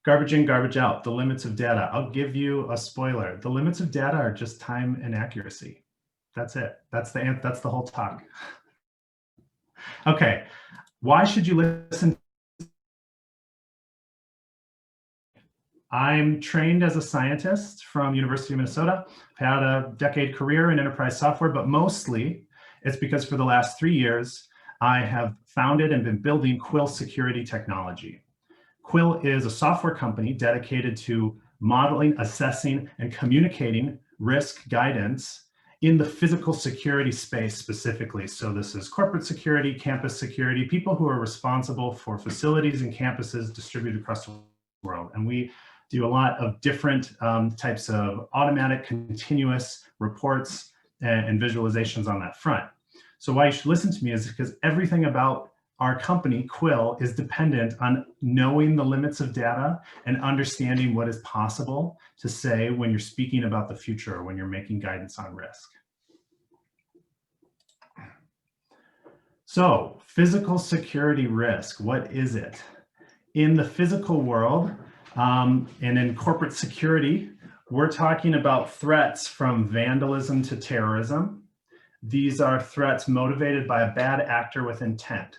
Garbage in, garbage out, the limits of data. I'll give you a spoiler. The limits of data are just time and accuracy. That's it. That's the whole talk. Okay, why should you listen? I'm trained as a scientist from University of Minnesota. I've had a decade career in enterprise software, but mostly it's because for the last 3 years, I have founded and been building Quill security technology. Quill is a software company dedicated to modeling, assessing, and communicating risk guidance in the physical security space specifically. So this is corporate security, campus security, people who are responsible for facilities and campuses distributed across the world. And we do a lot of different types of automatic continuous reports and visualizations on that front. So why you should listen to me is because everything about our company, Quill, is dependent on knowing the limits of data and understanding what is possible to say when you're speaking about the future or when you're making guidance on risk. So, physical security risk, what is it? In the physical world and in corporate security, we're talking about threats from vandalism to terrorism. These are threats motivated by a bad actor with intent.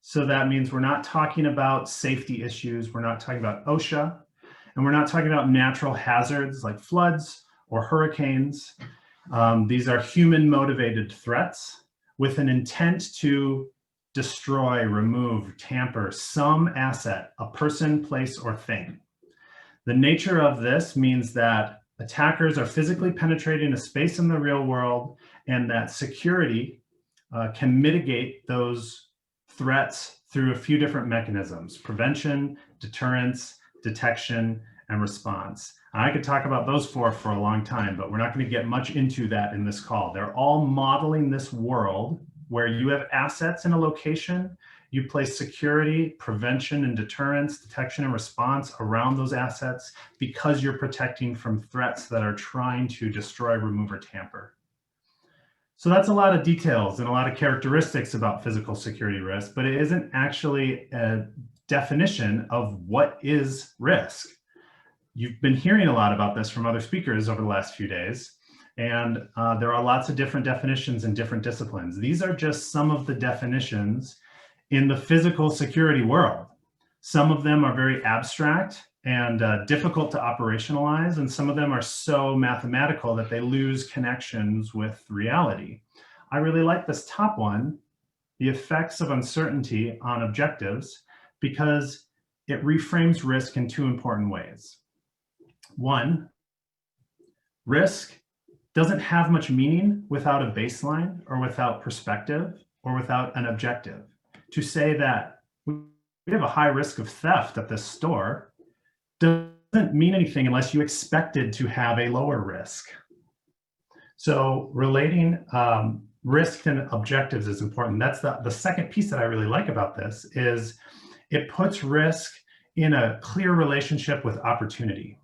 So that means we're not talking about safety issues, we're not talking about OSHA, and we're not talking about natural hazards like floods or hurricanes. These are human motivated threats with an intent to destroy, remove, tamper some asset, a person, place, or thing. The nature of this means that attackers are physically penetrating a space in the real world, and that security can mitigate those threats through a few different mechanisms: prevention, deterrence, detection, and response. I could talk about those four for a long time, but we're not going to get much into that in this call. They're all modeling this world where you have assets in a location, you place security, prevention, and deterrence, detection, and response around those assets because you're protecting from threats that are trying to destroy, remove, or tamper. So that's a lot of details and a lot of characteristics about physical security risk, but it isn't actually a definition of what is risk. You've been hearing a lot about this from other speakers over the last few days, and there are lots of different definitions in different disciplines. These are just some of the definitions in the physical security world. Some of them are very abstract and difficult to operationalize, and some of them are so mathematical that they lose connections with reality. I really like this top one, the effects of uncertainty on objectives, because it reframes risk in two important ways. One, risk doesn't have much meaning without a baseline or without perspective or without an objective. To say that we have a high risk of theft at this store doesn't mean anything unless you expected to have a lower risk. So relating risk and objectives is important. That's the second piece that I really like about this is it puts risk in a clear relationship with opportunity.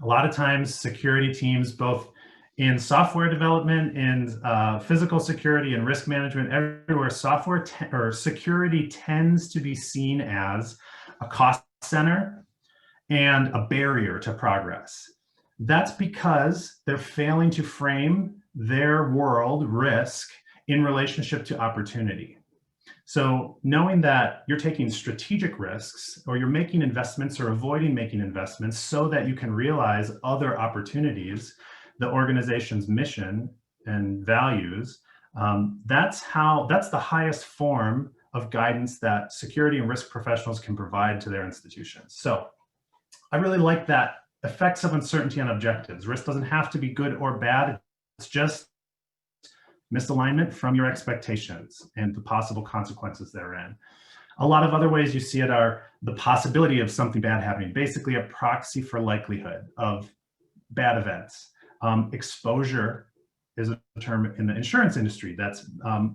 A lot of times security teams, both in software development, in physical security and risk management, everywhere, software or security tends to be seen as a cost center and a barrier to progress. That's because they're failing to frame their world risk in relationship to opportunity. So knowing that you're taking strategic risks or you're making investments or avoiding making investments so that you can realize other opportunities, the organization's mission and values, that's the highest form of guidance that security and risk professionals can provide to their institutions. So I really like that effects of uncertainty on objectives. Risk doesn't have to be good or bad. It's just misalignment from your expectations and the possible consequences therein. A lot of other ways you see it are the possibility of something bad happening, basically a proxy for likelihood of bad events. Exposure is a term in the insurance industry that's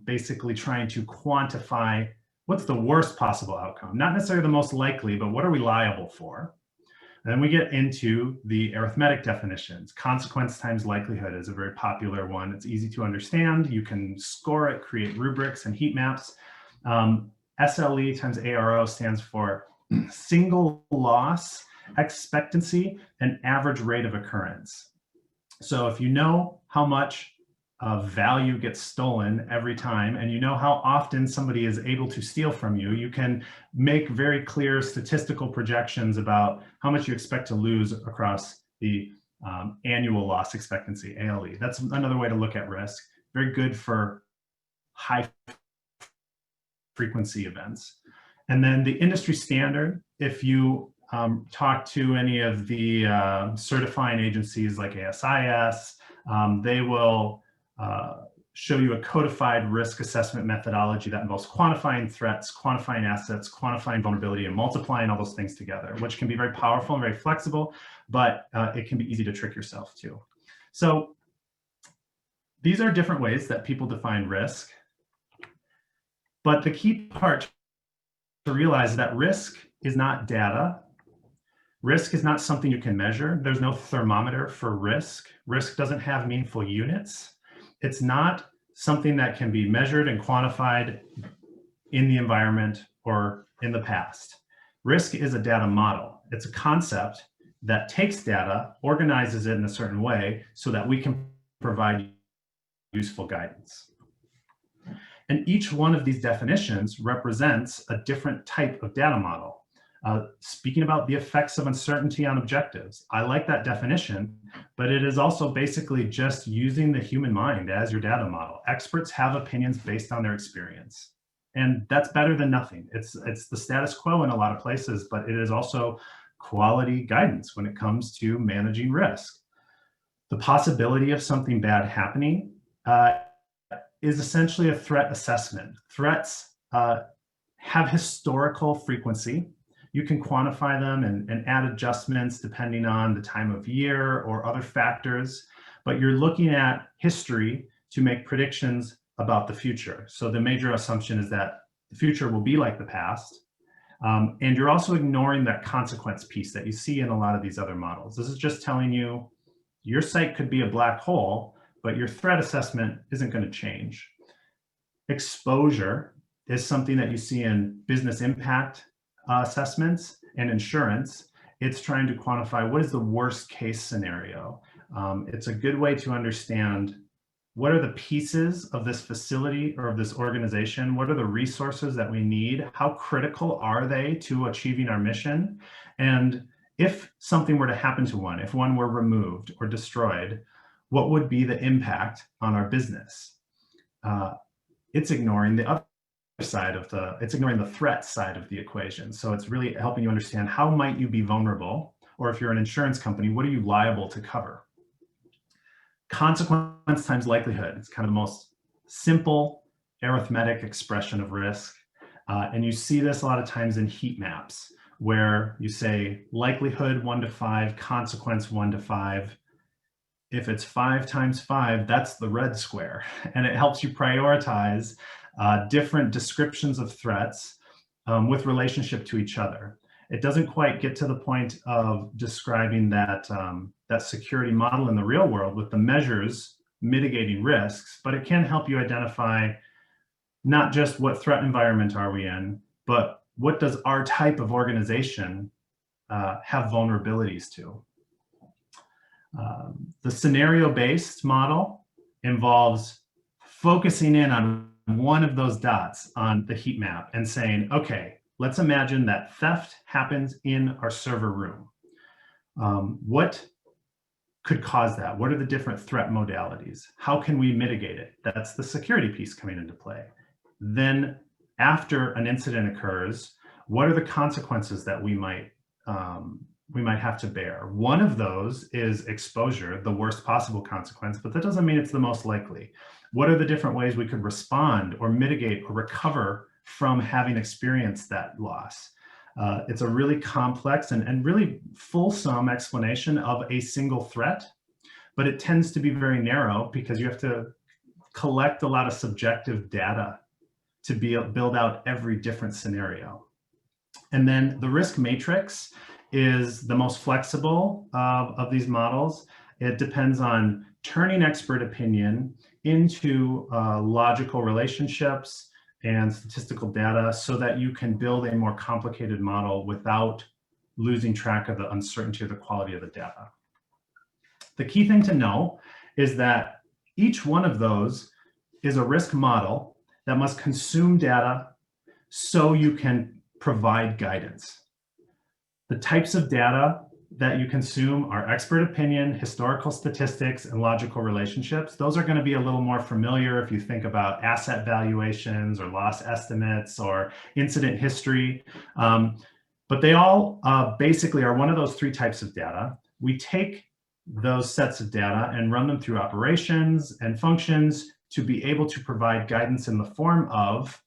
basically trying to quantify what's the worst possible outcome, not necessarily the most likely, but what are we liable for? And then we get into the arithmetic definitions. Consequence times likelihood is a very popular one. It's easy to understand. You can score it, create rubrics and heat maps. SLE times ARO stands for single loss expectancy and average rate of occurrence. So if you know how much value gets stolen every time, and you know how often somebody is able to steal from you, you can make very clear statistical projections about how much you expect to lose across the annual loss expectancy, ALE. That's another way to look at risk. Very good for high frequency events. And then the industry standard, if you talk to any of the certifying agencies like ASIS, they will show you a codified risk assessment methodology that involves quantifying threats, quantifying assets, quantifying vulnerability, and multiplying all those things together, which can be very powerful and very flexible, but it can be easy to trick yourself too. So these are different ways that people define risk. But the key part to realize is that risk is not data. Risk is not something you can measure. There's no thermometer for risk. Risk doesn't have meaningful units. It's not something that can be measured and quantified in the environment or in the past. Risk is a data model. It's a concept that takes data, organizes it in a certain way so that we can provide useful guidance. And each one of these definitions represents a different type of data model. Speaking about the effects of uncertainty on objectives, I like that definition, but it is also basically just using the human mind as your data model. Experts have opinions based on their experience, and that's better than nothing. It's the status quo in a lot of places, but it is also quality guidance when it comes to managing risk. The possibility of something bad happening is essentially a threat assessment. Threats have historical frequency. You can quantify them and add adjustments depending on the time of year or other factors, but you're looking at history to make predictions about the future. So the major assumption is that the future will be like the past. And you're also ignoring that consequence piece that you see in a lot of these other models. This is just telling you your site could be a black hole, but your threat assessment isn't going to change. Exposure is something that you see in business impact assessments and insurance. It's trying to quantify what is the worst case scenario. It's a good way to understand what are the pieces of this facility or of this organization, what are the resources that we need, how critical are they to achieving our mission, and if something were to happen to one, if one were removed or destroyed, what would be the impact on our business? It's ignoring the other side of it's ignoring the threat side of the equation. So it's really helping you understand how might you be vulnerable, or if you're an insurance company, what are you liable to cover? Consequence times likelihood. It's kind of the most simple arithmetic expression of risk. And you see this a lot of times in heat maps, where you say likelihood 1 to 5, consequence 1 to 5. If it's 5 times 5, that's the red square. And it helps you prioritize different descriptions of threats with relationship to each other. It doesn't quite get to the point of describing that, that security model in the real world with the measures mitigating risks, but it can help you identify not just what threat environment are we in, but what does our type of organization have vulnerabilities to. The scenario-based model involves focusing in on one of those dots on the heat map and saying, okay, let's imagine that theft happens in our server room. What could cause that? What are the different threat modalities? How can we mitigate it? That's the security piece coming into play. Then after an incident occurs, what are the consequences that we might have to bear? One of those is exposure, the worst possible consequence, but that doesn't mean it's the most likely. What are the different ways we could respond or mitigate or recover from having experienced that loss? It's a really complex and really fulsome explanation of a single threat, but it tends to be very narrow because you have to collect a lot of subjective data to build out every different scenario. And then the risk matrix is the most flexible of these models. It depends on turning expert opinion into logical relationships, and statistical data so that you can build a more complicated model without losing track of the uncertainty or the quality of the data. The key thing to know is that each one of those is a risk model that must consume data so you can provide guidance. The types of data that you consume are expert opinion, historical statistics, and logical relationships. Those are going to be a little more familiar if you think about asset valuations or loss estimates or incident history. But they all basically are one of those three types of data. We take those sets of data and run them through operations and functions to be able to provide guidance in the form of,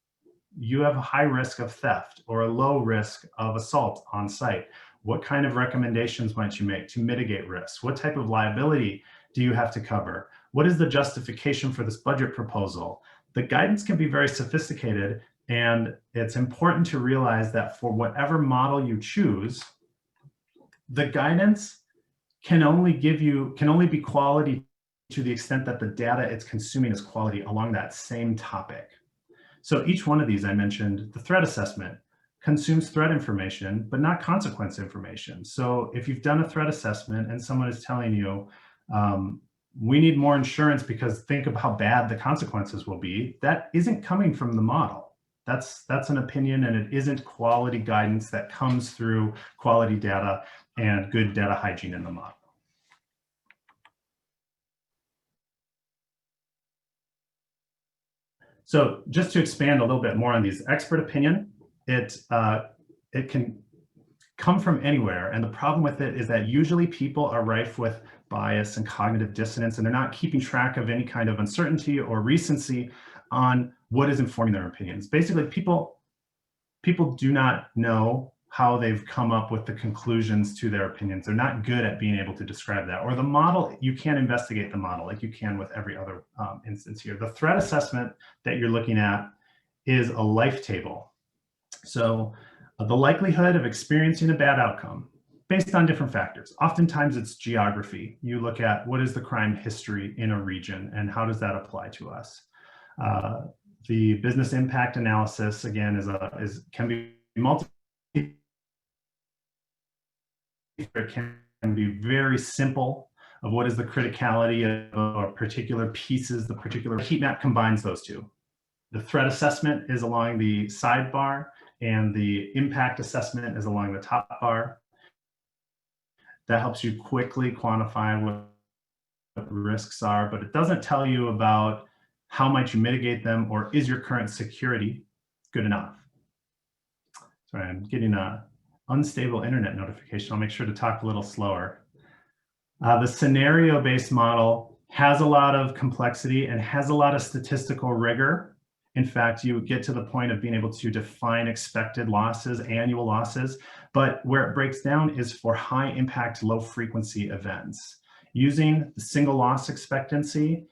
you have a high risk of theft or a low risk of assault on site. What kind of recommendations might you make to mitigate risks? What type of liability do you have to cover? What is the justification for this budget proposal? The guidance can be very sophisticated, and it's important to realize that for whatever model you choose, the guidance can only be quality to the extent that the data it's consuming is quality along that same topic. So each one of these I mentioned, the threat assessment consumes threat information, but not consequence information. So if you've done a threat assessment and someone is telling you, we need more insurance because think of how bad the consequences will be, that isn't coming from the model. That's an opinion, and it isn't quality guidance that comes through quality data and good data hygiene in the model. So just to expand a little bit more on these, expert opinion, it can come from anywhere. And the problem with it is that usually people are rife with bias and cognitive dissonance, and they're not keeping track of any kind of uncertainty or recency on what is informing their opinions. Basically, people do not know how they've come up with the conclusions to their opinions. They're not good at being able to describe that. Or the model, you can't investigate the model like you can with every other instance here. The threat assessment that you're looking at is a life table. So the likelihood of experiencing a bad outcome based on different factors. Oftentimes it's geography. You look at what is the crime history in a region and how does that apply to us. The business impact analysis, again, can be multi. It can be very simple of what is the criticality of particular pieces, the particular heat map combines those two. The threat assessment is along the sidebar and the impact assessment is along the top bar. That helps you quickly quantify what the risks are, but it doesn't tell you about how might you mitigate them or is your current security good enough. Sorry, I'm getting a unstable internet notification. I'll make sure to talk a little slower. The scenario-based model has a lot of complexity and has a lot of statistical rigor. In fact, you get to the point of being able to define expected losses, annual losses, but where it breaks down is for high impact, low frequency events. Using the single loss expectancy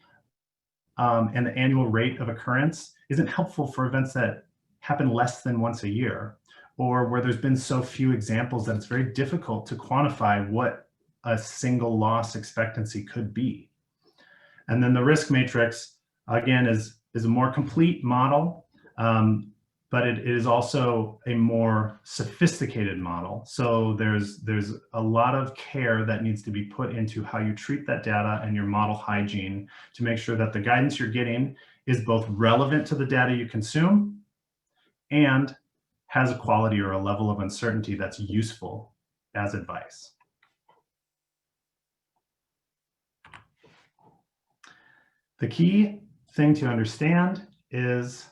and the annual rate of occurrence isn't helpful for events that happen less than once a year, or where there's been so few examples that it's very difficult to quantify what a single loss expectancy could be. And then the risk matrix, again, is a more complete model, but it is also a more sophisticated model. So there's a lot of care that needs to be put into how you treat that data and your model hygiene to make sure that the guidance you're getting is both relevant to the data you consume and has a quality or a level of uncertainty that's useful as advice. The key thing to understand is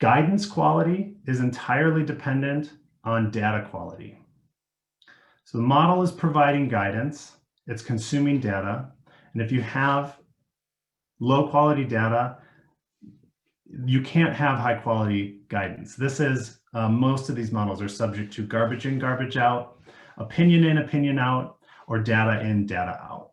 guidance quality is entirely dependent on data quality. So the model is providing guidance, it's consuming data, and if you have low quality data, you can't have high quality guidance. This is, most of these models are subject to garbage in, garbage out, opinion in, opinion out, or data in, data out.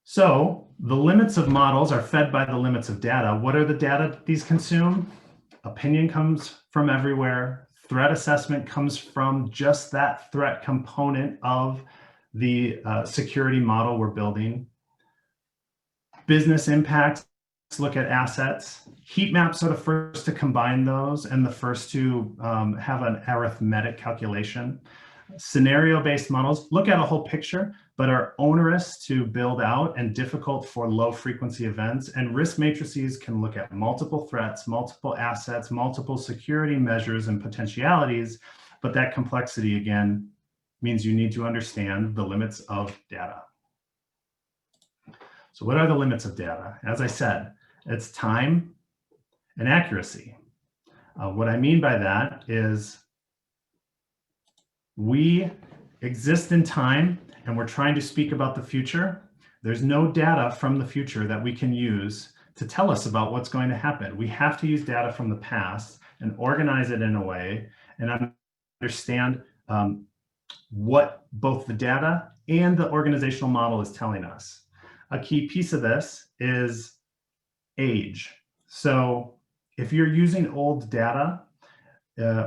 So the limits of models are fed by the limits of data. What are the data these consume? Opinion comes from everywhere. Threat assessment comes from just that threat component of the security model we're building. Business impacts, look at assets. Heat maps are the first to combine those and the first to have an arithmetic calculation. Scenario-based models look at a whole picture, but are onerous to build out and difficult for low-frequency events. And risk matrices can look at multiple threats, multiple assets, multiple security measures and potentialities, but that complexity, again, means you need to understand the limits of data. So what are the limits of data? As I said, it's time and accuracy. What I mean by that is we exist in time and we're trying to speak about the future. There's no data from the future that we can use to tell us about what's going to happen. We have to use data from the past and organize it in a way and understand what both the data and the organizational model is telling us. A key piece of this is age. So if you're using old data,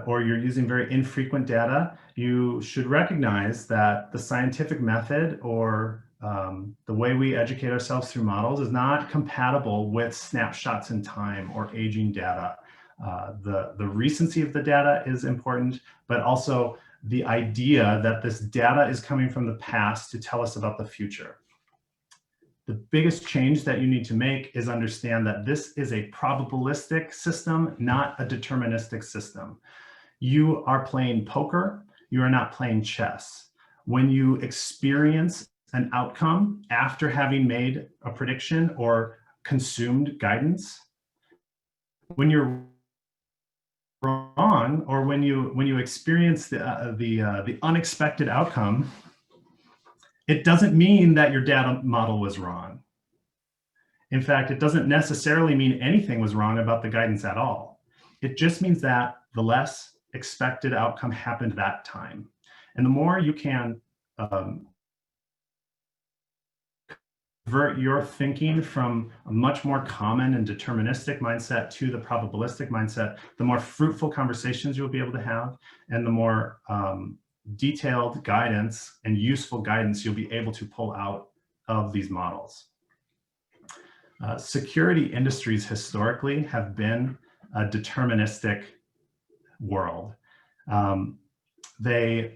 or you're using very infrequent data, you should recognize that the scientific method or the way we educate ourselves through models is not compatible with snapshots in time or aging data. The recency of the data is important, but also the idea that this data is coming from the past to tell us about the future. The biggest change that you need to make is understand that this is a probabilistic system, not a deterministic system. You are playing poker, you are not playing chess. When you experience an outcome after having made a prediction or consumed guidance, when you're wrong, or when you experience the unexpected outcome, it doesn't mean that your data model was wrong. In fact, it doesn't necessarily mean anything was wrong about the guidance at all. It just means that the less expected outcome happened that time. And the more you can convert your thinking from a much more common and deterministic mindset to the probabilistic mindset, the more fruitful conversations you'll be able to have, and the more detailed guidance and useful guidance you'll be able to pull out of these models. Security industries historically have been a deterministic world. There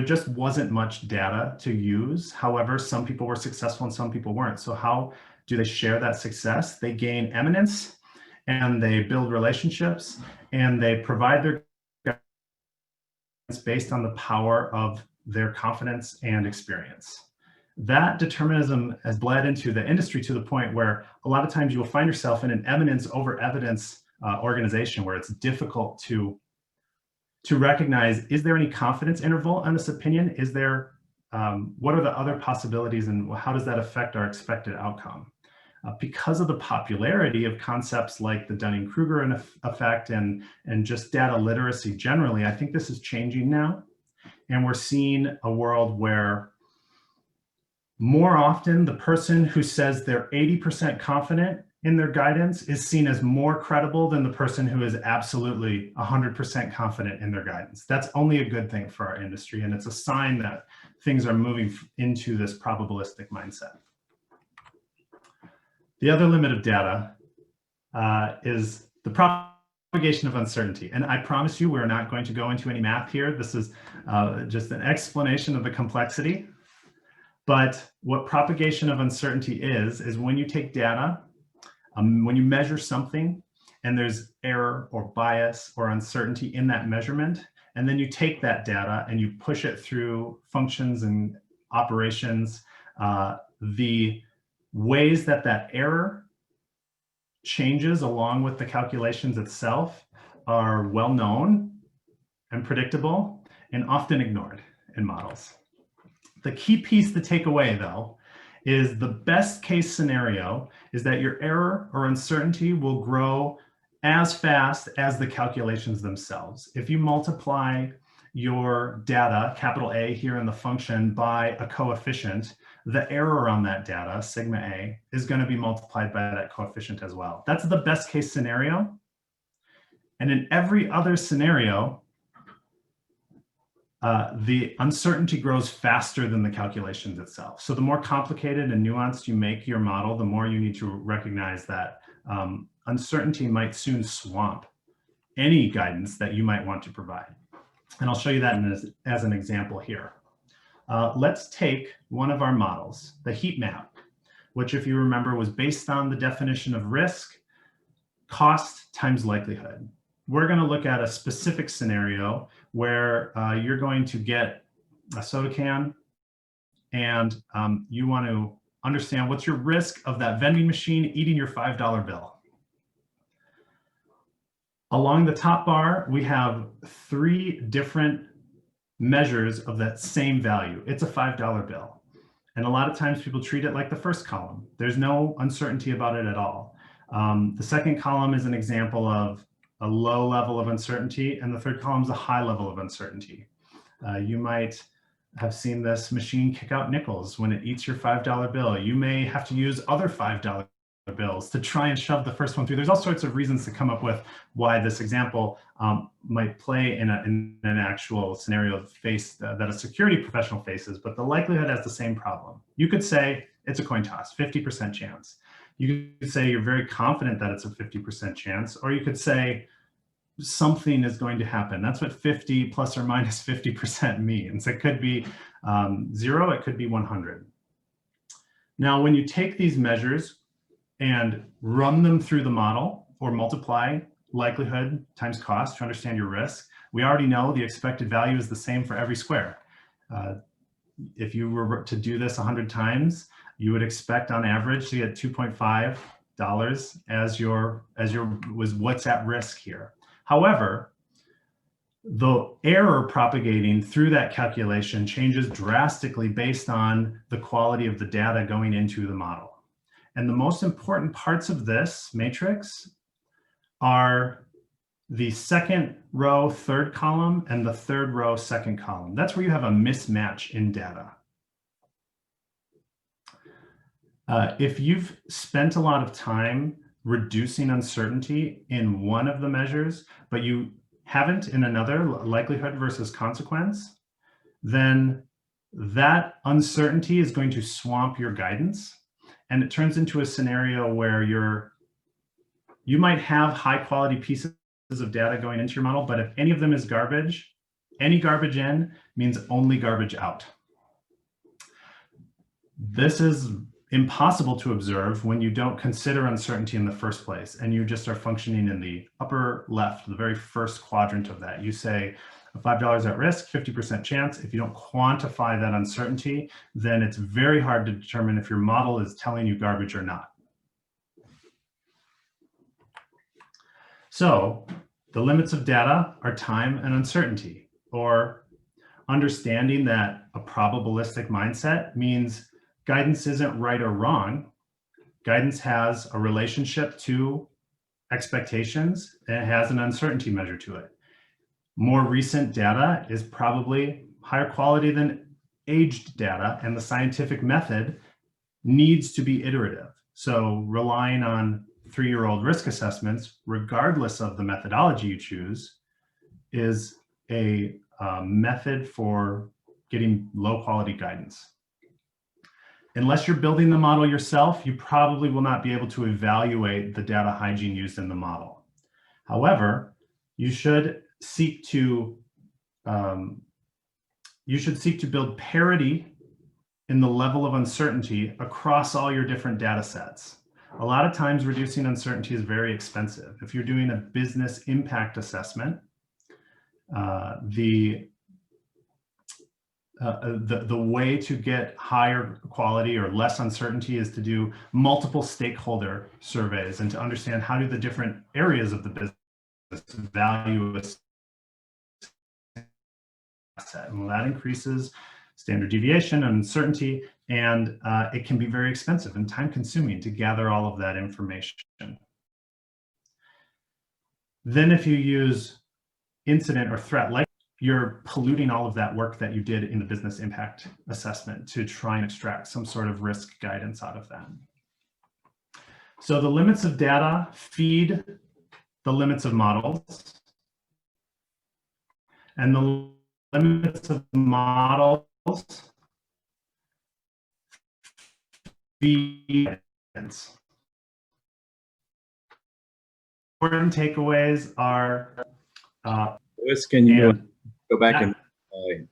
just wasn't much data to use. However, some people were successful and some people weren't. So how do they share that success? They gain eminence and they build relationships and they provide their guidance based on the power of their confidence and experience. That determinism has bled into the industry to the point where a lot of times you will find yourself in an eminence over evidence organization where it's difficult to recognize, is there any confidence interval on this opinion? Is there, what are the other possibilities and how does that affect our expected outcome? Because of the popularity of concepts like the Dunning-Kruger effect and just data literacy generally, I think this is changing now. And we're seeing a world where more often the person who says they're 80% confident in their guidance is seen as more credible than the person who is absolutely 100% confident in their guidance. That's only a good thing for our industry, and it's a sign that things are moving into this probabilistic mindset. The other limit of data is the propagation of uncertainty. And I promise you, we're not going to go into any math here. This is just an explanation of the complexity. But what propagation of uncertainty is when you take data, when you measure something and there's error or bias or uncertainty in that measurement, and then you take that data and you push it through functions and operations, the ways that that error changes along with the calculations itself are well known and predictable and often ignored in models. The key piece to take away, though, is the best case scenario is that your error or uncertainty will grow as fast as the calculations themselves. If you multiply your data, capital A here in the function, by a coefficient, the error on that data, sigma A, is going to be multiplied by that coefficient as well. That's the best case scenario. And in every other scenario, the uncertainty grows faster than the calculations itself. So the more complicated and nuanced you make your model, the more you need to recognize that uncertainty might soon swamp any guidance that you might want to provide. And I'll show you that as an example here. Let's take one of our models, the heat map, which, if you remember, was based on the definition of risk, cost times likelihood. We're going to look at a specific scenario where you're going to get a soda can and you want to understand what's your risk of that vending machine eating your $5 bill. Along the top bar, we have 3 different measures of that same value. It's a $5 bill. And a lot of times people treat it like the first column. There's no uncertainty about it at all. The second column is an example of a low level of uncertainty, and the third column is a high level of uncertainty. You might have seen this machine kick out nickels when it eats your $5 bill. You may have to use other $5 bills to try and shove the first one through. There's all sorts of reasons to come up with why this example might play in an actual scenario that a security professional faces, but the likelihood has the same problem. You could say it's a coin toss, 50% chance. You could say you're very confident that it's a 50% chance, or you could say something is going to happen. That's what 50 plus or minus 50% means. It could be 0, it could be 100. Now, when you take these measures and run them through the model or multiply likelihood times cost to understand your risk, we already know the expected value is the same for every square. If you were to do this 100 times, you would expect on average to get $2.5 as what's at risk here. However, the error propagating through that calculation changes drastically based on the quality of the data going into the model. And the most important parts of this matrix are the second row, third column, and the third row, second column. That's where you have a mismatch in data. If you've spent a lot of time reducing uncertainty in one of the measures, but you haven't in another, likelihood versus consequence, then that uncertainty is going to swamp your guidance. And it turns into a scenario where you might have high quality pieces of data going into your model, but if any of them is garbage, any garbage in means only garbage out. This is impossible to observe when you don't consider uncertainty in the first place, and you just are functioning in the upper left, the very first quadrant of that. You say $5 at risk, 50% chance. If you don't quantify that uncertainty, then it's very hard to determine if your model is telling you garbage or not. So the limits of data are time and uncertainty, or understanding that a probabilistic mindset means guidance isn't right or wrong. Guidance has a relationship to expectations, and it has an uncertainty measure to it. More recent data is probably higher quality than aged data, and the scientific method needs to be iterative. So relying on 3-year-old risk assessments, regardless of the methodology you choose, is a method for getting low quality guidance. Unless you're building the model yourself, you probably will not be able to evaluate the data hygiene used in the model. However, you should seek to build parity in the level of uncertainty across all your different data sets. A lot of times reducing uncertainty is very expensive. If you're doing a business impact assessment, the way to get higher quality or less uncertainty is to do multiple stakeholder surveys and to understand how do the different areas of the business value a asset. And that increases standard deviation and uncertainty, and it can be very expensive and time consuming to gather all of that information. Then if you use incident or threat, like you're polluting all of that work that you did in the business impact assessment to try and extract some sort of risk guidance out of that. So the limits of data feed the limits of models, and the limits of models, the important takeaways are Lewis, can you and go back and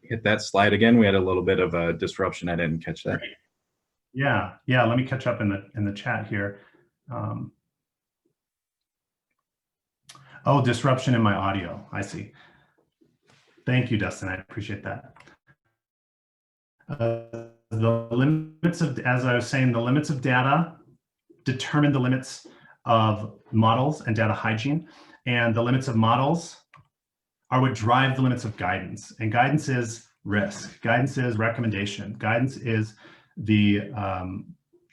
hit that slide again? We had a little bit of a disruption. I didn't catch that. yeah, let me catch up in the chat here. Oh, disruption in my audio. I see. Thank you, Dustin. I appreciate that. The limits of, as I was saying, the limits of data determine the limits of models and data hygiene, and the limits of models are what drive the limits of guidance. And guidance is risk. Guidance is recommendation. Guidance is the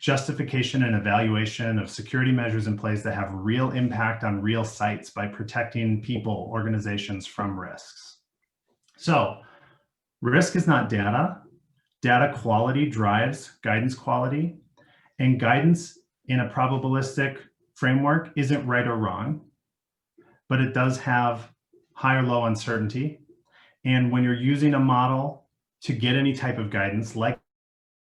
justification and evaluation of security measures in place that have real impact on real sites by protecting people, organizations from risks. So risk is not data. Data quality drives guidance quality, and guidance in a probabilistic framework isn't right or wrong, but it does have high or low uncertainty. And when you're using a model to get any type of guidance, like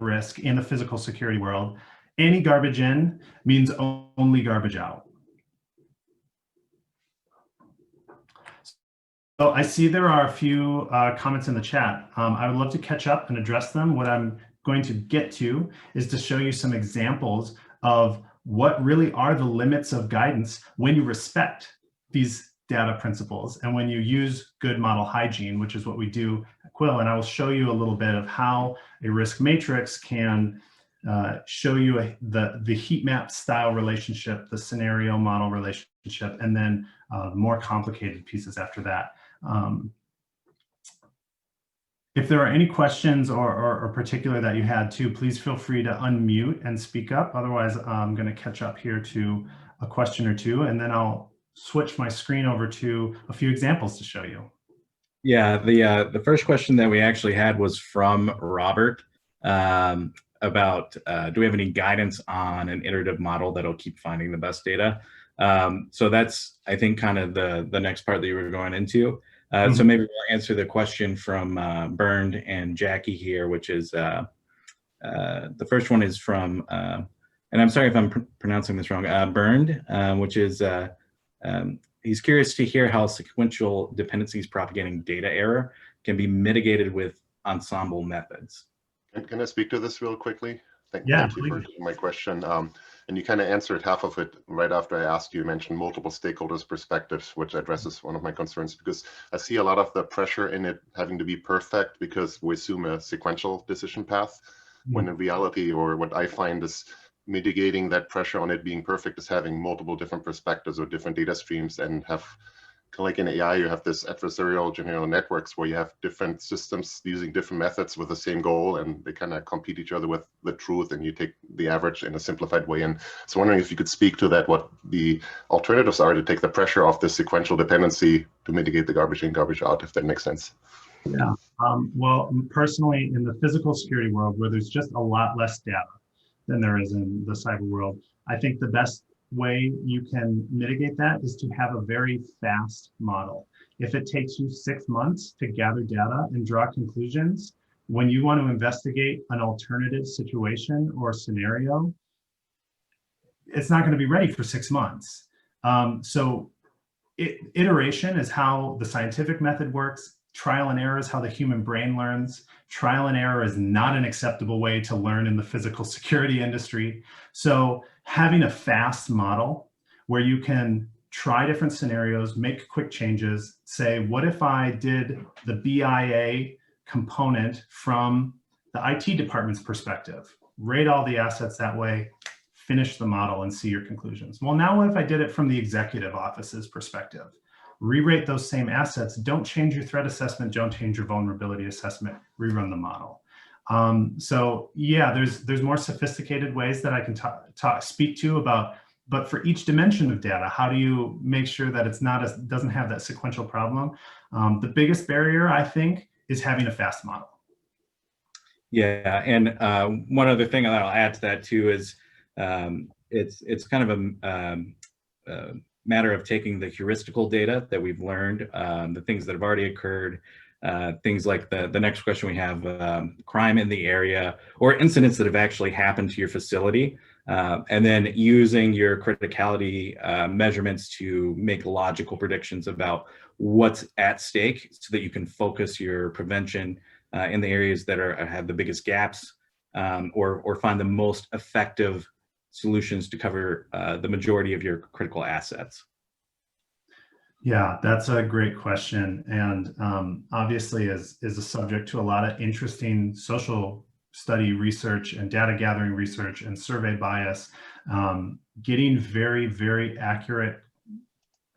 risk in the physical security world, any garbage in means only garbage out. So I see there are a few comments in the chat. I would love to catch up and address them. What I'm going to get to is to show you some examples of what really are the limits of guidance when you respect these data principles and when you use good model hygiene, which is what we do at Quill. And I will show you a little bit of how a risk matrix can show you the heat map style relationship, the scenario model relationship, and then more complicated pieces after that. If there are any questions or particular that you had too, please feel free to unmute and speak up. Otherwise, I'm going to catch up here to a question or two, and then I'll switch my screen over to a few examples to show you. Yeah, the first question that we actually had was from Robert about do we have any guidance on an iterative model that'll keep finding the best data? So that's, I think, kind of the next part that you were going into. So maybe we'll answer the question from Bernd and Jackie here, which is the first one is from, and I'm sorry if I'm pronouncing this wrong, Bernd, which is, he's curious to hear how sequential dependencies propagating data error can be mitigated with ensemble methods. Can I speak to this real quickly? Thank Yeah, you for taking my question. And you kind of answered half of it right after I asked you. You mentioned multiple stakeholders' perspectives, which addresses one of my concerns, because I see a lot of the pressure in it having to be perfect because we assume a sequential decision path, when in reality, or what I find is mitigating that pressure on it being perfect is having multiple different perspectives or different data streams, and have kind of like in AI, you have this adversarial general networks where you have different systems using different methods with the same goal, and they kind of compete each other with the truth, and you take the average in a simplified way. And so wondering if you could speak to that, what the alternatives are to take the pressure off this sequential dependency to mitigate the garbage in, garbage out, if that makes sense. Yeah, well, personally, in the physical security world, where there's just a lot less data than there is in the cyber world, I think the best way you can mitigate that is to have a very fast model. If it takes you 6 months to gather data and draw conclusions, when you want to investigate an alternative situation or scenario, it's not going to be ready for 6 months. So iteration is how the scientific method works. Trial and error is how the human brain learns. Trial and error is not an acceptable way to learn in the physical security industry. So having a fast model where you can try different scenarios, make quick changes, say, what if I did the BIA component from the IT department's perspective? Rate all the assets that way, finish the model and see your conclusions. Well, now what if I did it from the executive office's perspective? Re-rate those same assets, don't change your threat assessment, don't change your vulnerability assessment, rerun the model. So yeah, there's more sophisticated ways that I can speak to about, but for each dimension of data, how do you make sure that it's not doesn't have that sequential problem? The biggest barrier, I think, is having a fast model. Yeah, and one other thing that I'll add to that too is it's kind of a matter of taking the heuristical data that we've learned, the things that have already occurred, things like the next question we have, crime in the area or incidents that have actually happened to your facility. And then using your criticality measurements to make logical predictions about what's at stake so that you can focus your prevention in the areas that have the biggest gaps, or find the most effective solutions to cover the majority of your critical assets. Yeah, that's a great question. And obviously is a subject to a lot of interesting social study research and data gathering research and survey bias. Getting very, very accurate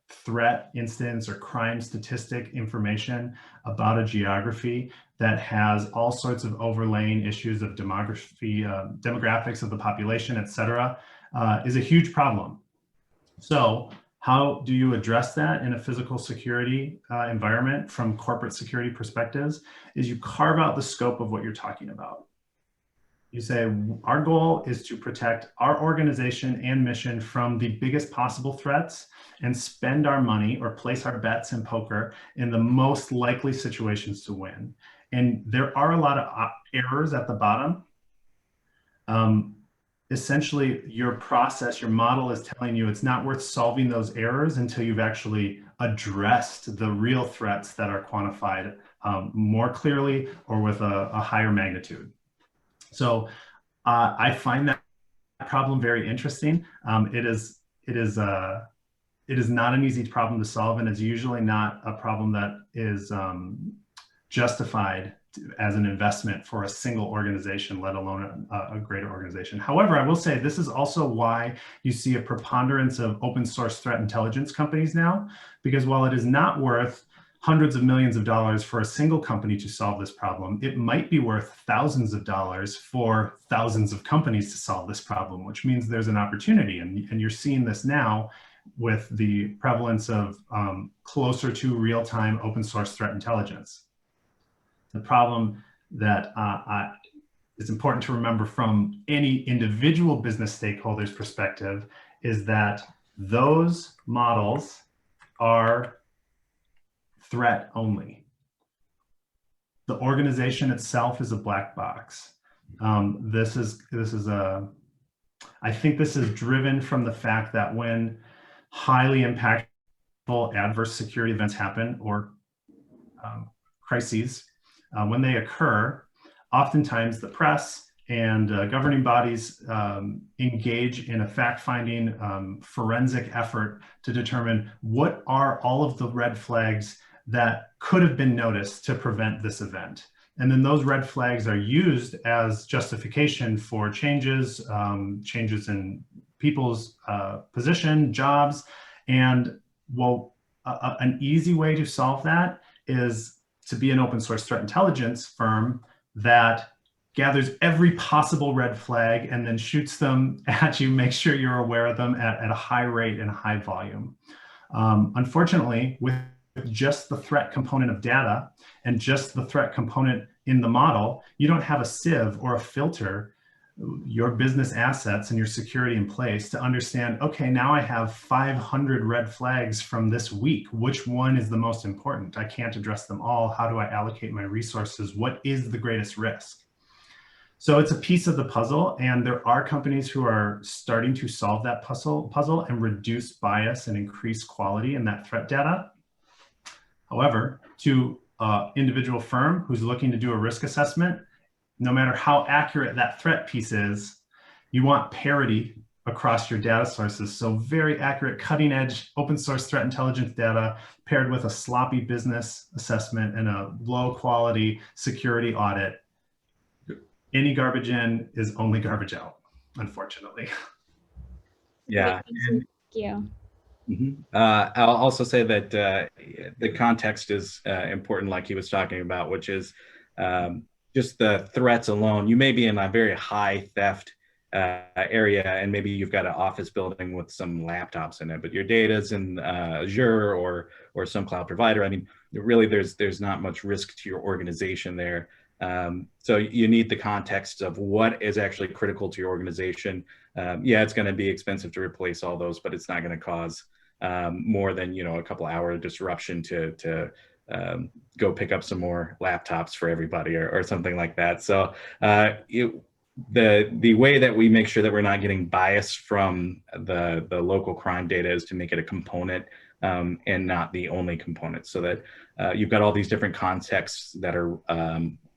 threat instance or crime statistic information about a geography that has all sorts of overlaying issues of demography, demographics of the population, et cetera, is a huge problem. So how do you address that in a physical security environment from corporate security perspectives? Is you carve out the scope of what you're talking about. You say, our goal is to protect our organization and mission from the biggest possible threats and spend our money or place our bets in poker in the most likely situations to win. And there are a lot of errors at the bottom. Essentially, your process, your model is telling you it's not worth solving those errors until you've actually addressed the real threats that are quantified more clearly or with a higher magnitude. So I find that problem very interesting. It is not an easy problem to solve, and it's usually not a problem that is justified as an investment for a single organization, let alone a greater organization. However, I will say this is also why you see a preponderance of open source threat intelligence companies now, because while it is not worth hundreds of millions of dollars for a single company to solve this problem, it might be worth thousands of dollars for thousands of companies to solve this problem, which means there's an opportunity. And you're seeing this now with the prevalence of closer to real-time open source threat intelligence. The problem that is important to remember from any individual business stakeholder's perspective is that those models are threat only. The organization itself is a black box. I think this is driven from the fact that when highly impactful adverse security events happen or crises, when they occur, oftentimes the press and governing bodies engage in a fact-finding forensic effort to determine what are all of the red flags that could have been noticed to prevent this event. And then those red flags are used as justification for changes in people's position, jobs. And well, an easy way to solve that is to be an open source threat intelligence firm that gathers every possible red flag and then shoots them at you, make sure you're aware of them at a high rate and a high volume. Unfortunately, with just the threat component of data and just the threat component in the model, you don't have a sieve or a filter your business assets and your security in place to understand, okay, now I have 500 red flags from this week. Which one is the most important? I can't address them all. How do I allocate my resources? What is the greatest risk? So it's a piece of the puzzle, and there are companies who are starting to solve that puzzle and reduce bias and increase quality in that threat data. However, to an individual firm who's looking to do a risk assessment, no matter how accurate that threat piece is, you want parity across your data sources. So very accurate, cutting edge, open source threat intelligence data paired with a sloppy business assessment and a low quality security audit. Any garbage in is only garbage out, unfortunately. Yeah. Thank you. I'll also say that the context is important, like he was talking about, which is just the threats alone. You may be in a very high theft area, and maybe you've got an office building with some laptops in it, but your data is in Azure or some cloud provider. I mean, really, there's not much risk to your organization there. So you need the context of what is actually critical to your organization. Yeah, it's going to be expensive to replace all those, but it's not going to cause more than a couple hour disruption to go pick up some more laptops for everybody or something like that. So the way that we make sure that we're not getting bias from the local crime data is to make it a component and not the only component, so that you've got all these different contexts that are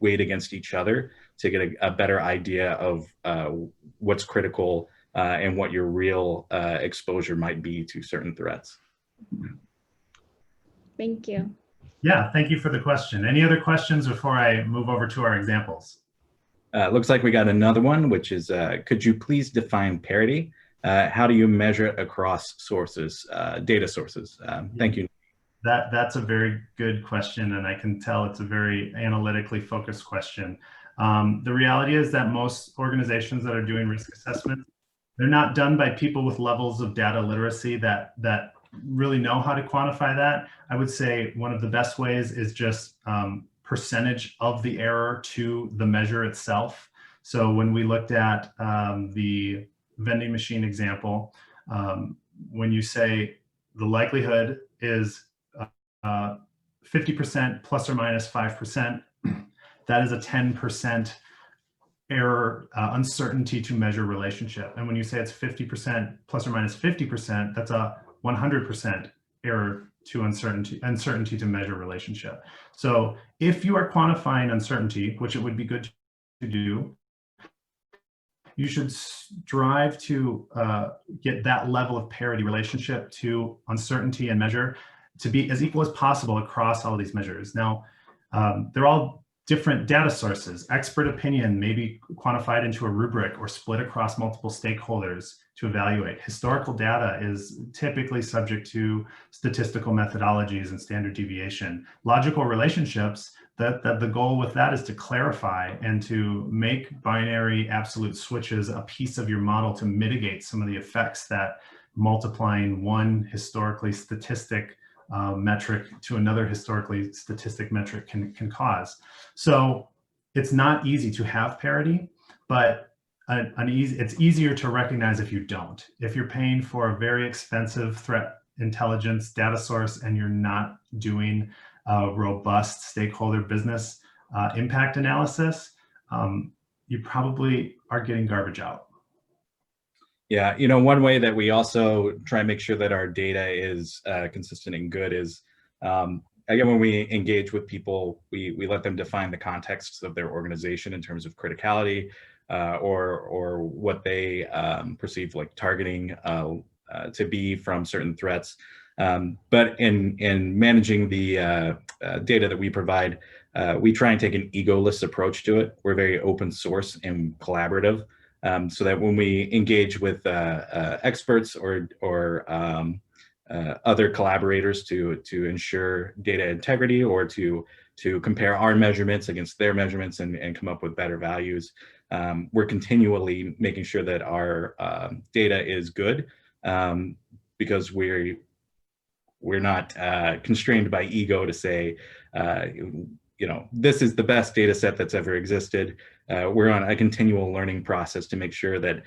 weighed against each other to get a better idea of what's critical and what your real exposure might be to certain threats. Thank you. Yeah, thank you for the question. Any other questions before I move over to our examples? Looks like we got another one, which is, could you please define parity? How do you measure it across sources, data sources? Thank you. That's a very good question, and I can tell it's a very analytically focused question. The reality is that most organizations that are doing risk assessments, they're not done by people with levels of data literacy that really know how to quantify that. I would say one of the best ways is just percentage of the error to the measure itself. So when we looked at the vending machine example, when you say the likelihood is 50% plus or minus 5%, that is a 10% error uncertainty to measure relationship. And when you say it's 50% plus or minus 50%, that's a 100% error to uncertainty to measure relationship. So if you are quantifying uncertainty, which it would be good to do, you should strive to get that level of parity relationship to uncertainty and measure to be as equal as possible across all of these measures. Now, they're all different data sources. Expert opinion may be quantified into a rubric or split across multiple stakeholders to evaluate. Historical data is typically subject to statistical methodologies and standard deviation. Logical relationships, the goal with that is to clarify and to make binary absolute switches a piece of your model to mitigate some of the effects that multiplying one historically statistic metric to another historically statistic metric can cause. So it's not easy to have parity, but it's easier to recognize if you don't. If you're paying for a very expensive threat intelligence data source and you're not doing a robust stakeholder business impact analysis, you probably are getting garbage out. Yeah, one way that we also try and make sure that our data is consistent and good is, again, when we engage with people, we let them define the contexts of their organization in terms of criticality or what they perceive like targeting to be from certain threats. But in managing the data that we provide, we try and take an egoless approach to it. We're very open source and collaborative. So that when we engage with experts or other collaborators to ensure data integrity or to compare our measurements against their measurements and come up with better values, we're continually making sure that our data is good because we're not constrained by ego to say, this is the best data set that's ever existed. We're on a continual learning process to make sure that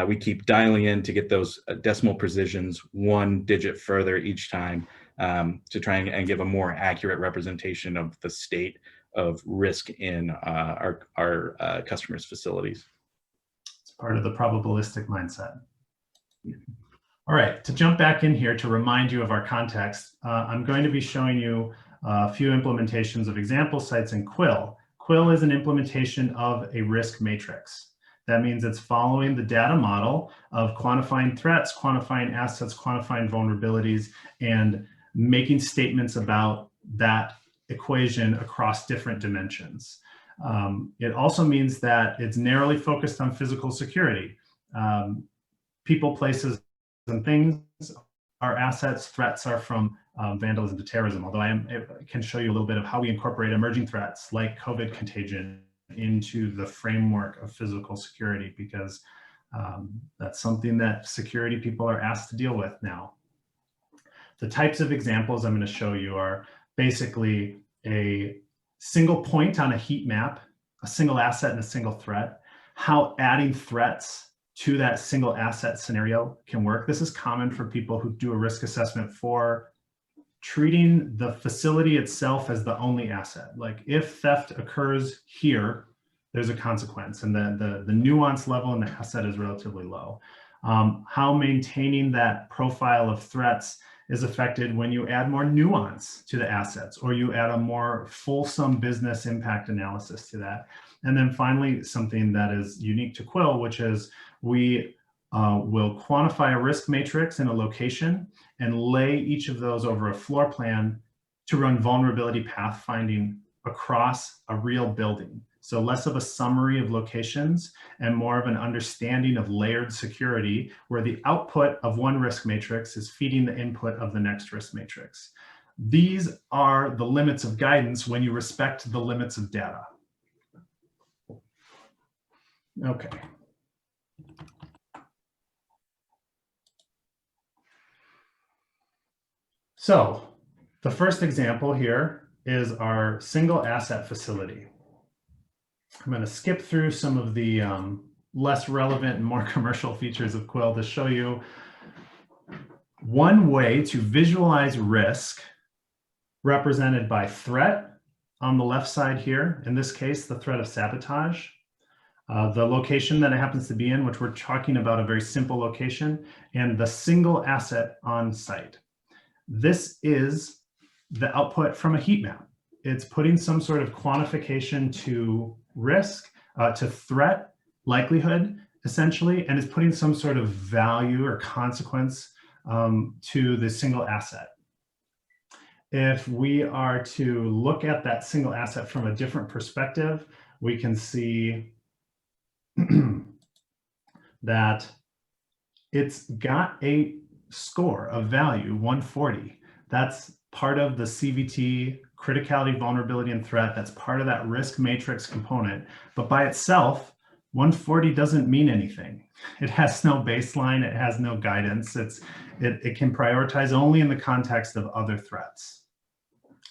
we keep dialing in to get those decimal precisions one digit further each time to try and give a more accurate representation of the state of risk in our customers' facilities. It's part of the probabilistic mindset. All right, to jump back in here to remind you of our context, I'm going to be showing you a few implementations of example sites in Quill. Quill is an implementation of a risk matrix. That means it's following the data model of quantifying threats, quantifying assets, quantifying vulnerabilities, and making statements about that equation across different dimensions. It also means that it's narrowly focused on physical security. People, places, and things are assets. Threats are from vandalism to terrorism, although I can show you a little bit of how we incorporate emerging threats like COVID contagion into the framework of physical security, because that's something that security people are asked to deal with now. The types of examples I'm going to show you are basically a single point on a heat map, a single asset and a single threat, how adding threats to that single asset scenario can work. This is common for people who do a risk assessment for treating the facility itself as the only asset. Like if theft occurs here, there's a consequence, and the nuance level in the asset is relatively low. How maintaining that profile of threats is affected when you add more nuance to the assets, or you add a more fulsome business impact analysis to that. And then finally, something that is unique to Quill, which is we will quantify a risk matrix in a location and lay each of those over a floor plan to run vulnerability pathfinding across a real building. So less of a summary of locations and more of an understanding of layered security, where the output of one risk matrix is feeding the input of the next risk matrix. These are the limits of guidance when you respect the limits of data. Okay. So the first example here is our single asset facility. I'm going to skip through some of the less relevant and more commercial features of Quill to show you one way to visualize risk represented by threat on the left side here. In this case, the threat of sabotage. The location that it happens to be in, which we're talking about a very simple location, and the single asset on site. This is the output from a heat map. It's putting some sort of quantification to risk, to threat, likelihood, essentially, and it's putting some sort of value or consequence to the single asset. If we are to look at that single asset from a different perspective, we can see that it's got a score of value, 140. That's part of the CVT, criticality, vulnerability, and threat. That's part of that risk matrix component. But by itself, 140 doesn't mean anything. It has no baseline. It has no guidance. It can prioritize only in the context of other threats.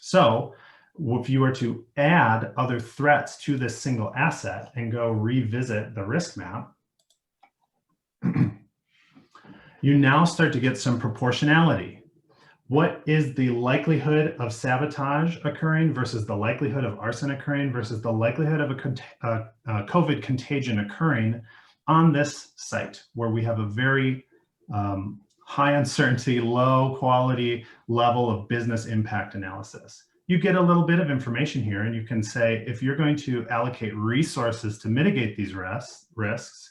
So if you were to add other threats to this single asset and go revisit the risk map, you now start to get some proportionality. What is the likelihood of sabotage occurring versus the likelihood of arson occurring versus the likelihood of a COVID contagion occurring on this site, where we have a very high uncertainty, low quality level of business impact analysis? You get a little bit of information here, and you can say, if you're going to allocate resources to mitigate these risks,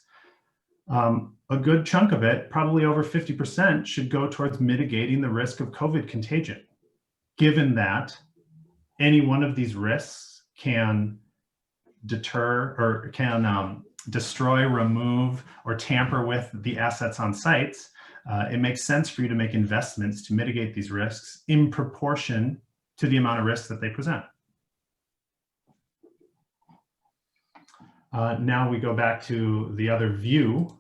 a good chunk of it, probably over 50%, should go towards mitigating the risk of COVID contagion, given that any one of these risks can deter or can destroy, remove, or tamper with the assets on sites. It makes sense for you to make investments to mitigate these risks in proportion to the amount of risk that they present. Now we go back to the other view.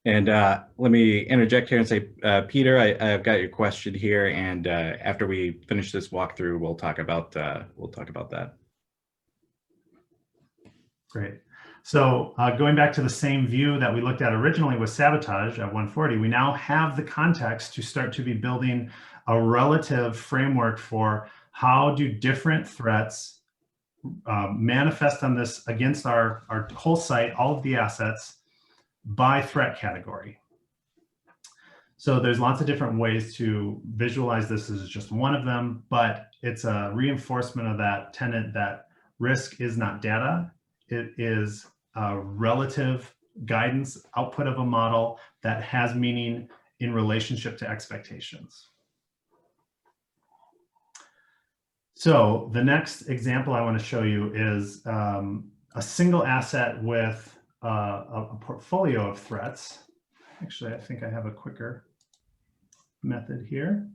And let me interject here and say, Peter, I've got your question here, and after we finish this walkthrough, we'll talk about that. Great. So going back to the same view that we looked at originally with sabotage at 140, we now have the context to start to be building a relative framework for how do different threats manifest on this against our whole site, all of the assets, by threat category. So there's lots of different ways to visualize this. As just one of them, but it's a reinforcement of that tenet that risk is not data. It is a relative guidance output of a model that has meaning in relationship to expectations. So the next example I want to show you is a single asset with a portfolio of threats. Actually, I think I have a quicker method here.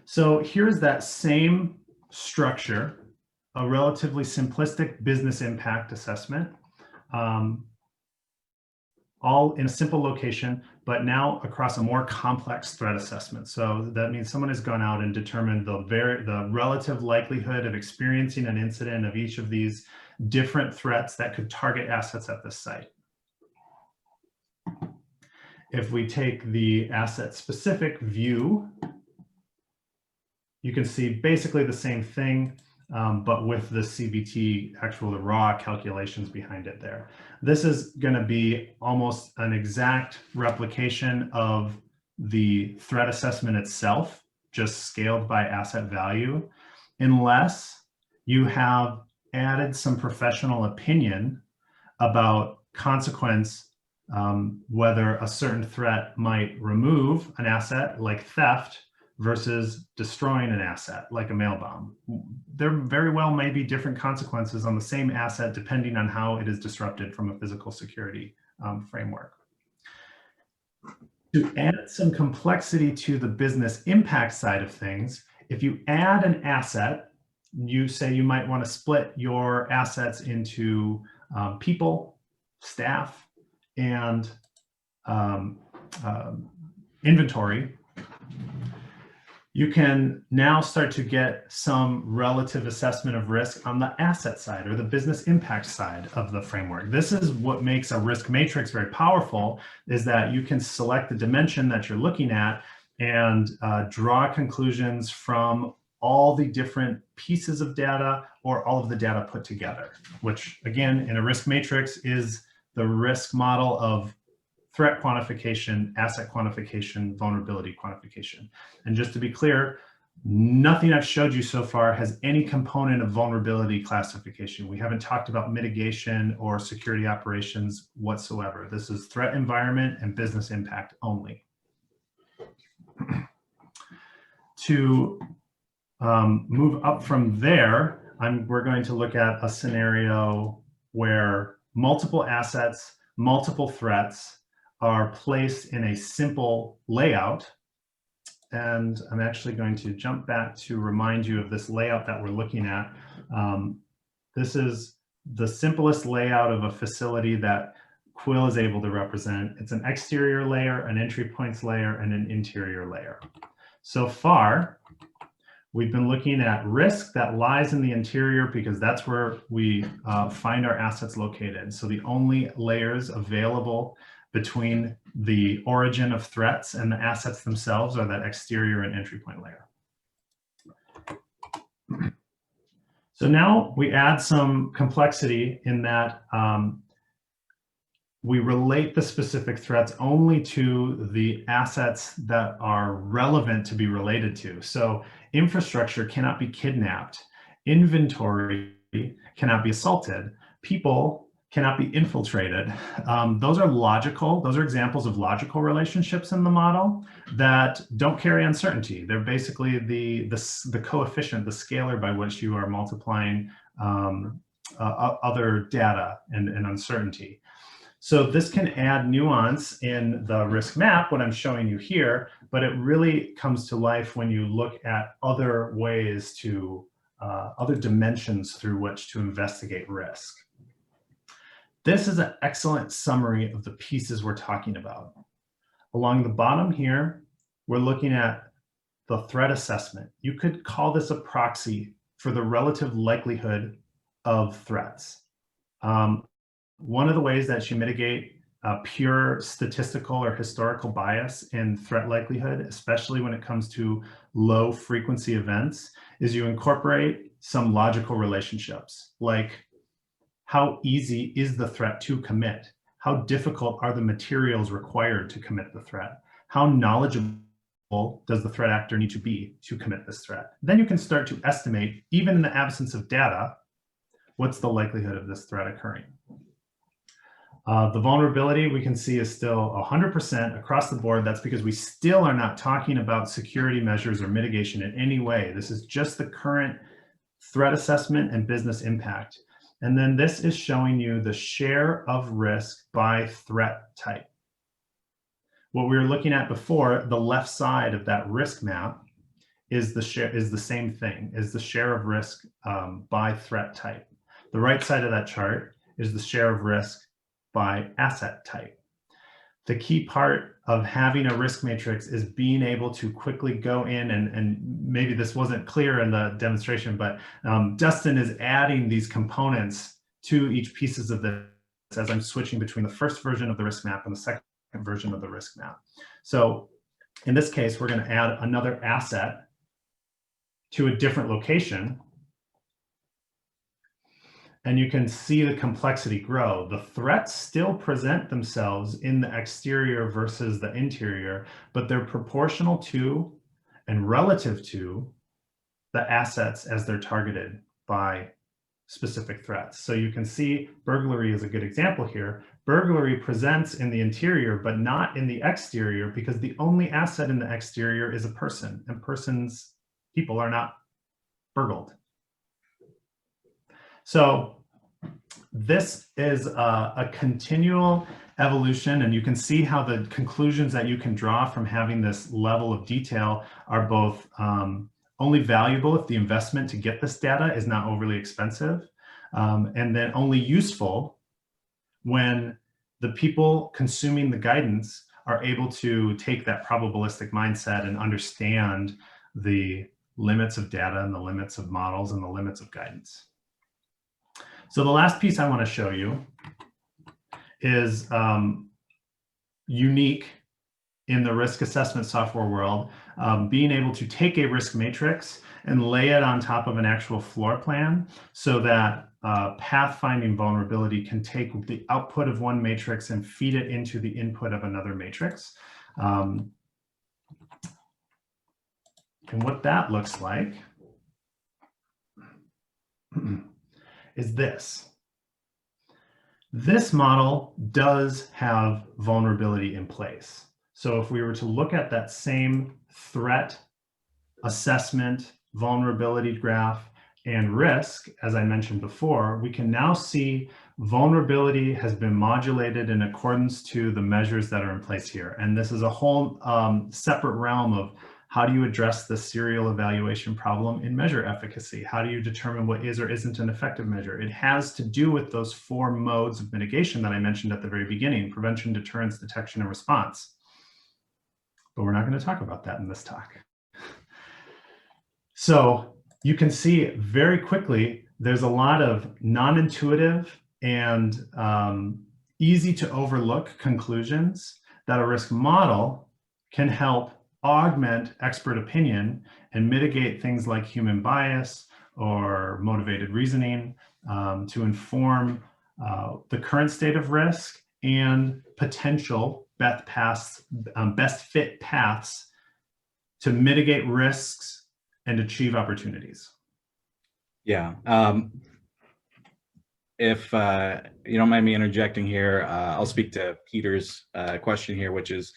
So here's that same structure, a relatively simplistic business impact assessment, all in a simple location, but now across a more complex threat assessment. So that means someone has gone out and determined the relative likelihood of experiencing an incident of each of these different threats that could target assets at this site. if we take the asset specific view, you can see basically the same thing, but with the CBT, the raw calculations behind it there. This is going to be almost an exact replication of the threat assessment itself, just scaled by asset value, unless you have added some professional opinion about consequence, whether a certain threat might remove an asset like theft versus destroying an asset like a mail bomb. There very well may be different consequences on the same asset depending on how it is disrupted from a physical security framework. To add some complexity to the business impact side of things, if you add an asset, you say you might want to split your assets into people, staff, and inventory. You can now start to get some relative assessment of risk on the asset side or the business impact side of the framework. This is what makes a risk matrix very powerful, is that you can select the dimension that you're looking at and draw conclusions from all the different pieces of data or all of the data put together, which again, in a risk matrix is the risk model of threat quantification, asset quantification, vulnerability quantification. And just to be clear, nothing I've showed you so far has any component of vulnerability classification. We haven't talked about mitigation or security operations whatsoever. This is threat environment and business impact only. To move up from there, we're going to look at a scenario where multiple assets, multiple threats are placed in a simple layout. And I'm actually going to jump back to remind you of this layout that we're looking at. This is the simplest layout of a facility that Quill is able to represent. It's an exterior layer, an entry points layer, and an interior layer. So far, we've been looking at risk that lies in the interior because that's where we find our assets located. So the only layers available between the origin of threats and the assets themselves are that exterior and entry point layer. So now we add some complexity in that we relate the specific threats only to the assets that are relevant to be related to. So infrastructure cannot be kidnapped, inventory cannot be assaulted, people cannot be infiltrated. Those are logical, those are examples of logical relationships in the model that don't carry uncertainty. They're basically the coefficient, the scalar by which you are multiplying other data and uncertainty. So this can add nuance in the risk map, what I'm showing you here, but it really comes to life when you look at other ways to, other dimensions through which to investigate risk. This is an excellent summary of the pieces we're talking about. Along the bottom here, we're looking at the threat assessment. You could call this a proxy for the relative likelihood of threats. One of the ways that you mitigate pure statistical or historical bias in threat likelihood, especially when it comes to low frequency events, is you incorporate some logical relationships, like how easy is the threat to commit? How difficult are the materials required to commit the threat? How knowledgeable does the threat actor need to be to commit this threat? Then you can start to estimate, even in the absence of data, what's the likelihood of this threat occurring? The vulnerability we can see is still 100% across the board. That's because we still are not talking about security measures or mitigation in any way. This is just the current threat assessment and business impact. And then this is showing you the share of risk by threat type. What we were looking at before, the left side of that risk map is the same thing, is the share of risk by threat type. The right side of that chart is the share of risk by asset type. The key part of having a risk matrix is being able to quickly go in, and maybe this wasn't clear in the demonstration, but Dustin is adding these components to each pieces of this as I'm switching between the first version of the risk map and the second version of the risk map. So in this case, we're going to add another asset to a different location. And you can see the complexity grow. The threats still present themselves in the exterior versus the interior, but they're proportional to and relative to the assets as they're targeted by specific threats. So you can see burglary is a good example here. Burglary presents in the interior, but not in the exterior, because the only asset in the exterior is a person, and people are not burgled. So this is a continual evolution, and you can see how the conclusions that you can draw from having this level of detail are both only valuable if the investment to get this data is not overly expensive, and then only useful when the people consuming the guidance are able to take that probabilistic mindset and understand the limits of data and the limits of models and the limits of guidance. So the last piece I want to show you is unique in the risk assessment software world, being able to take a risk matrix and lay it on top of an actual floor plan so that pathfinding vulnerability can take the output of one matrix and feed it into the input of another matrix. And what that looks like is this. This model does have vulnerability in place. So if we were to look at that same threat assessment, vulnerability graph, and risk, as I mentioned before, we can now see vulnerability has been modulated in accordance to the measures that are in place here. And this is a whole separate realm of how do you address the serial evaluation problem in measure efficacy? How do you determine what is or isn't an effective measure? It has to do with those 4 modes of mitigation that I mentioned at the very beginning: prevention, deterrence, detection, and response. But we're not going to talk about that in this talk. So you can see very quickly, there's a lot of non-intuitive and easy to overlook conclusions that a risk model can help augment expert opinion and mitigate things like human bias or motivated reasoning to inform the current state of risk and potential best fit paths to mitigate risks and achieve opportunities. Yeah. If you don't mind me interjecting here, I'll speak to Peter's question here, which is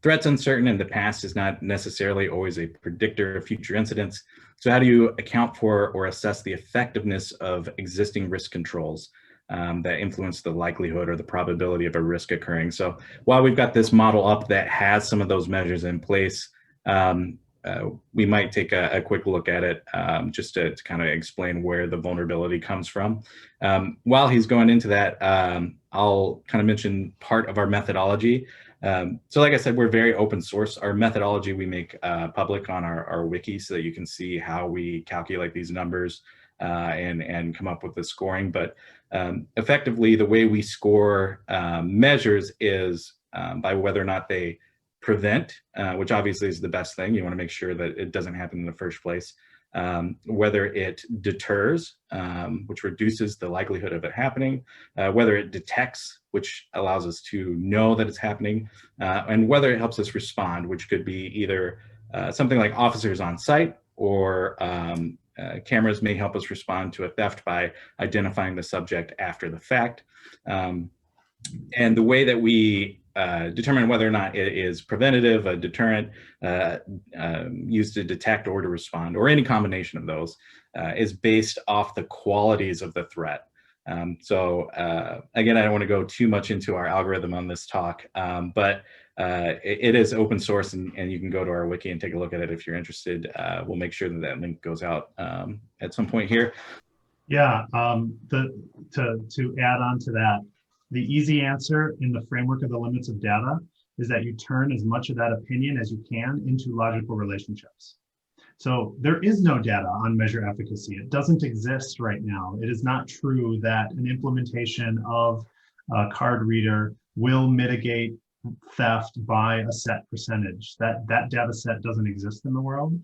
threats uncertain in the past is not necessarily always a predictor of future incidents. So how do you account for or assess the effectiveness of existing risk controls that influence the likelihood or the probability of a risk occurring? So while we've got this model up that has some of those measures in place, we might take a quick look at it just to kind of explain where the vulnerability comes from. While he's going into that, I'll kind of mention part of our methodology. So like I said, we're very open source. Our methodology we make public on our wiki so that you can see how we calculate these numbers and come up with the scoring. But effectively, the way we score measures is by whether or not they prevent, which obviously is the best thing. You want to make sure that it doesn't happen in the first place. Whether it deters, which reduces the likelihood of it happening, whether it detects, which allows us to know that it's happening, and whether it helps us respond, which could be either something like officers on site or cameras may help us respond to a theft by identifying the subject after the fact. And the way that we determine whether or not it is preventative, a deterrent, used to detect or to respond, or any combination of those, is based off the qualities of the threat. So again, I don't want to go too much into our algorithm on this talk, but it is open source, and you can go to our wiki and take a look at it if you're interested. We'll make sure that that link goes out at some point here. Yeah, to add on to that, the easy answer in the framework of the limits of data is that you turn as much of that opinion as you can into logical relationships. So there is no data on measure efficacy. It doesn't exist right now. It is not true that an implementation of a card reader will mitigate theft by a set percentage. That data set doesn't exist in the world.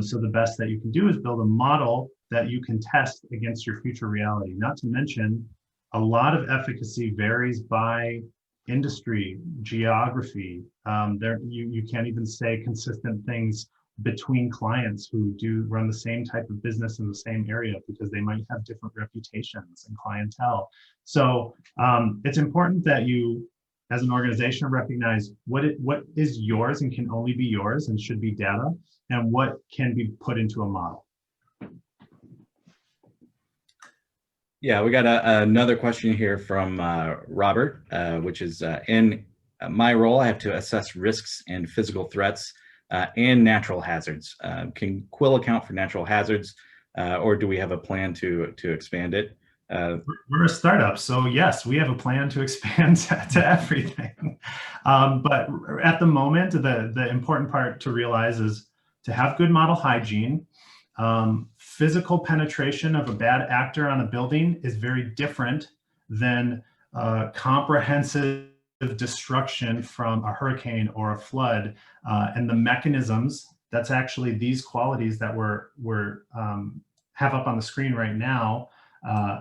So the best that you can do is build a model that you can test against your future reality. Not to mention, a lot of efficacy varies by industry, geography. You can't even say consistent things between clients who do run the same type of business in the same area because they might have different reputations and clientele. So it's important that you, as an organization, recognize what is yours and can only be yours and should be data, and what can be put into a model. Yeah, we got another question here from Robert, which is in my role, I have to assess risks and physical threats and natural hazards. Can Quill account for natural hazards, or do we have a plan to expand it? We're a startup, so yes, we have a plan to expand to everything. But at the moment, the important part to realize is to have good model hygiene. Physical penetration of a bad actor on a building is very different than comprehensive destruction from a hurricane or a flood. And the mechanisms, that's actually these qualities that we're have up on the screen right now.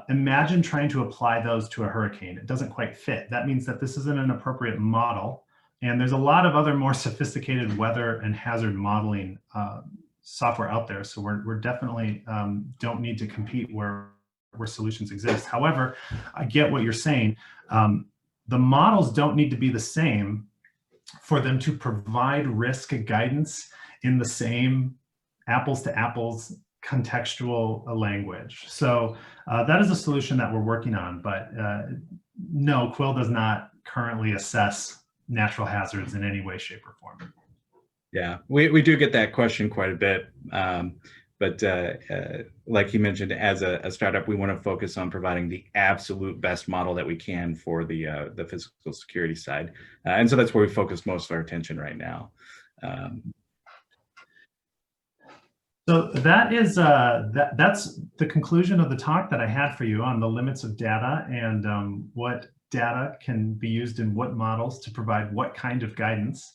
Imagine trying to apply those to a hurricane. It doesn't quite fit. That means that this isn't an appropriate model. And there's a lot of other more sophisticated weather and hazard modeling software out there. So we're definitely don't need to compete where solutions exist. However, I get what you're saying. The models don't need to be the same for them to provide risk guidance in the same apples to apples contextual language. So that is a solution that we're working on, but no, Quill does not currently assess natural hazards in any way, shape, or form. Yeah, we do get that question quite a bit. But like you mentioned, as a startup, we want to focus on providing the absolute best model that we can for the physical security side. And so that's where we focus most of our attention right now. So that is that's the conclusion of the talk that I had for you on the limits of data and what data can be used in what models to provide what kind of guidance.